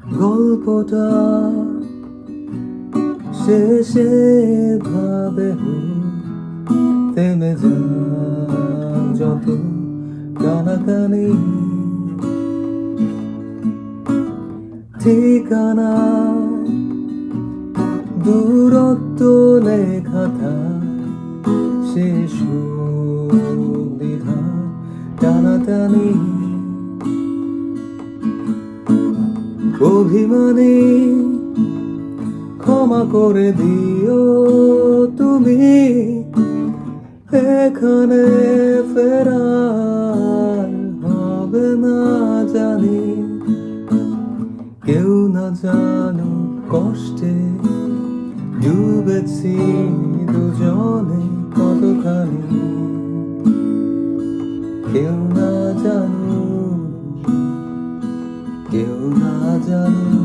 গল্পটা শেষে ভাবে থেমে যান যত কানাকানি ঠিকানা দূরত্ব লেখা শেষ দ্বিধা টানাটানি অভিমানী ক্ষমা করে দিও তুমি এখানে ফেরার হবে না জানি কেউ না জানো কষ্টে ডুবেছি দুজনে কতখানি কেউ না জানো কেউ না জানো